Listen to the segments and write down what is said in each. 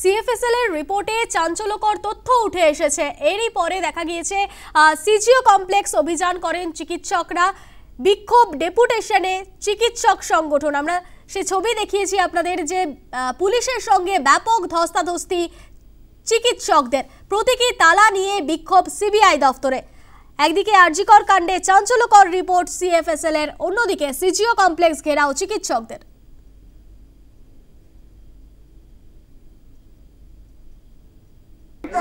CFSL এর রিপোর্টে চাঞ্চল্যকর তথ্য উঠে এসেছে। এরই পরে দেখা গিয়েছে সিজিও কমপ্লেক্স অভিযান করেন চিকিৎসকরা। বিক্ষোভ ডেপুটেশনে চিকিৎসক সংগঠন, আমরা সে ছবি দেখিয়েছি আপনাদের, যে পুলিশের সঙ্গে ব্যাপক ধস্তাধস্তি চিকিৎসকদের। প্রতীকী তালা নিয়ে বিক্ষোভ সিবিআই দফতরে। একদিকে আরজিকর কাণ্ডে চাঞ্চল্যকর রিপোর্ট সিএফএসএল এর, অন্যদিকে সিজিও কমপ্লেক্স ঘেরাও চিকিৎসকদের।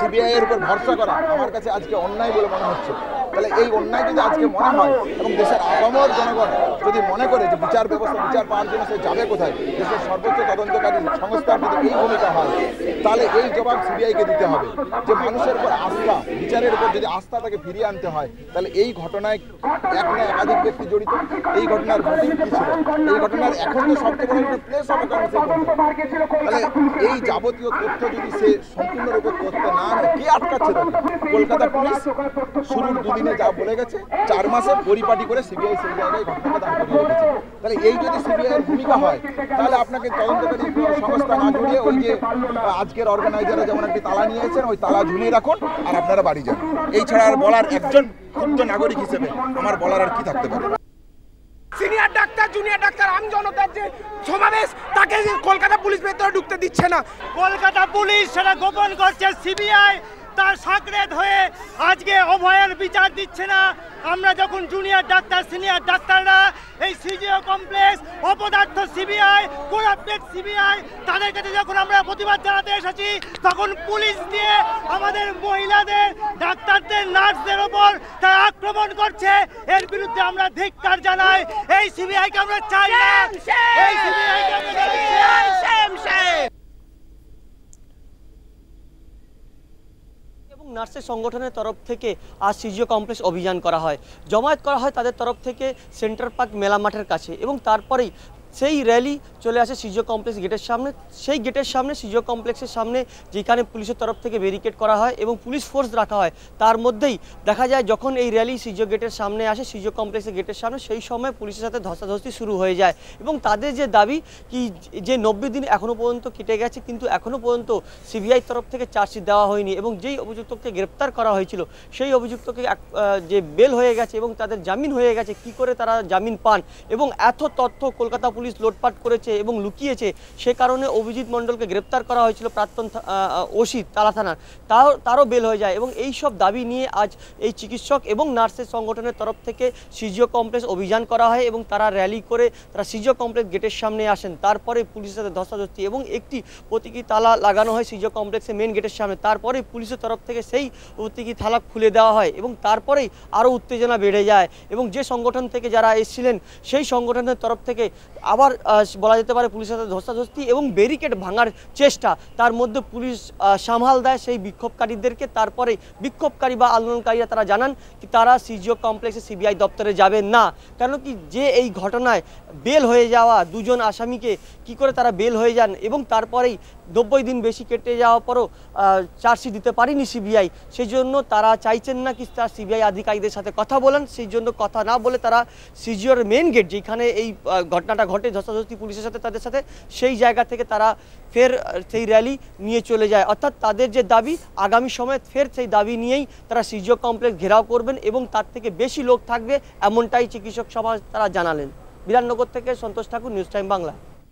সিবিআই এর উপর ভরসা করা আমার কাছে আজকে অন্যায় বলে মনে হচ্ছে। তাহলে এই অন্যায় যদি আজকে মনে হয় এবং দেশের আপামর জনগণ যদি মনে করে যে বিচার ব্যবস্থা বিচার পাওয়ার জন্য সে যাবে কোথায়, দেশের সর্বোচ্চ তদন্তকারী সংস্থার যদি এই ভূমিকা হয়, তাহলে এই জবাব সিবিআইকে দিতে হবে। যে মানুষের উপর আস্থা, বিচারের উপর যদি আস্থা তাকে ফিরিয়ে আনতে হয়, তাহলে এই ঘটনায় এক না একাধিক ব্যক্তি জড়িত। এই ঘটনার মোটিভ কি ছিল, এই ঘটনার এখন তো সবচেয়ে বড় একটা প্লেস হবে কারণ তাহলে এই যাবতীয় তথ্য যদি সে সম্পূর্ণরূপে করতে না হয়, কে আটকাচ্ছে তাকে? কলকাতা পুলিশ শুরুর দুদিনে যা বলে গেছে, 4 মাসে পরিপাটি করে সিবিআই সেই জায়গায় ঘটনাটা দাঁড় করিয়ে রেখেছে। তাহলে এই যদি সিবিআই এর ভূমিকা হয়, তাহলে আপনাকে তদন্তকারী সংস্থা না জড়িয়ে ওই যে আজকের অর্গানাইজাররা যেমন একটি তালা নিয়েছেন, ওই তালা ঝুলিয়ে রাখুন আর আপনারা বাড়ি যান। এই ছাড়া আর বলার, একজন ক্ষুব্ধ নাগরিক হিসেবে আমার বলার আর কি থাকতে পারে? সিনিয়র ডাক্তার, জুনিয়র ডাক্তার, আম জনতার যে সমাবেশ, তাকে কলকাতা পুলিশ ভেতরে ঢুকতে দিচ্ছে না। কলকাতা পুলিশ সেটা গোপন করছে। সিবিআই তার সাকরেদ হয়ে আজকে অভয়ের বিচার দিচ্ছে না। আমরা যখন জুনিয়র ডাক্তার, সিনিয়র ডাক্তাররা এই সিজিও কমপ্লেক্স, অপদার্থ সিবিআই, কোরাপ্টেড সিবিআই, তাদের কাছে যখন আমরা প্রতিবাদ জানাতে এসেছি, তখন পুলিশ দিয়ে আমাদের মহিলাদের, ডাক্তারদের, নার্সদের ওপর তারা আক্রমণ করছে। এর বিরুদ্ধে আমরা ধিক্কার জানাই। এই সিবিআইকে আমরা চাই না। এই সিবিআইকে আমরা চাই না। নার্সের সংগঠনের তরফ থেকে আজ সিজিও কমপ্লেক্স অভিযান করা হয়, জমায়েত করা হয় তাদের তরফ থেকে সেন্টার পার্ক মেলা মাঠের কাছে, এবং তারপরেই সেই র্যালি চলে আসে সিজিও কমপ্লেক্স গেটের সামনে। সেই গেটের সামনে, সিজিও কমপ্লেক্সের সামনে, যেখানে পুলিশের তরফ থেকে ব্যারিকেড করা হয় এবং পুলিশ ফোর্স রাখা হয়, তার মধ্যেই দেখা যায় যখন এই র্যালি সিজিও গেটের সামনে আসে, সিজিও কমপ্লেক্সের গেটের সামনে, সেই সময় পুলিশের সাথে ধস্তাধস্তি শুরু হয়ে যায়। এবং তাদের যে দাবি কি, যে 90 দিন এখনও পর্যন্ত কেটে গেছে, কিন্তু এখনও পর্যন্ত সিবিআই তরফ থেকে চার্জশিট দেওয়া হয়নি, এবং যেই অভিযুক্তকে গ্রেপ্তার করা হয়েছিল সেই অভিযুক্তকে যে বেল হয়ে গেছে এবং তাদের জামিন হয়ে গেছে, কি করে তারা জামিন পান, এবং এত তথ্য কলকাতা পুলিশ লোটপাট করেছে এবং লুকিয়েছে, সে কারণে অভিজিৎ মণ্ডলকে গ্রেপ্তার করা হয়েছিল প্রাক্তন ওসি তালা থানার, তারও বেল হয়ে যায়। এবং এই সব দাবি নিয়ে আজ এই চিকিৎসক এবং নার্সের সংগঠনের তরফ থেকে সিজিও কমপ্লেক্স অভিযান করা হয়, এবং তারা র্যালি করে তারা সিজিও কমপ্লেক্স গেটের সামনে আসেন। তারপরে পুলিশের সাথে ধস্তাধস্তি এবং একটি প্রতীকী তালা লাগানো হয় সিজিও কমপ্লেক্সের মেন গেটের সামনে। তারপরে পুলিশের তরফ থেকে সেই প্রতীকী তালা খুলে দেওয়া হয়, এবং তারপরেই আরও উত্তেজনা বেড়ে যায়। এবং যে সংগঠন থেকে যারা এসেছিলেন সেই সংগঠনের তরফ থেকে আবার বলা যেতে পারে পুলিশের সাথে ধস্তাধস্তি এবং ব্যারিকেড ভাঙার চেষ্টা, তার মধ্যে পুলিশ সামাল দেয় সেই বিক্ষোভকারীদেরকে। তারপরে বিক্ষোভকারী বা আন্দোলনকারীরা তারা জানান কি তারা সিজিও কমপ্লেক্সে সিবিআই দপ্তরে যাবেন না। কেন কি, যে এই ঘটনায় বেল হয়ে যাওয়া দুজন আসামিকে কি করে তারা বেল হয়ে যান, এবং তারপরেই 90 দিন বেশি কেটে যাওয়ার পরও চার্জশিট দিতে পারেনি সিবিআই, সেই জন্য তারা চাইছেন না কি তার সিবিআই আধিকারিকদের সাথে কথা বলেন। সেই জন্য কথা না বলে তারা সিজিওর মেন গেট, যেখানে এই ঘটনাটা ঘটে ধস্তাধস্তি পুলিশের সাথে তাদের সাথে, সেই জায়গা থেকে তারা ফের সেই র্যালি নিয়ে চলে যায়। অর্থাৎ তাদের যে দাবি, আগামী সময়ে ফের সেই দাবি নিয়েই তারা সিজিও কমপ্লেক্স ঘেরাও করবেন, এবং তার থেকে বেশি লোক থাকবে, এমনটাই চিকিৎসক সমাজ তারা জানালেন। বিধাননগর থেকে সন্তোষ ঠাকুর, নিউজ টাইম বাংলা।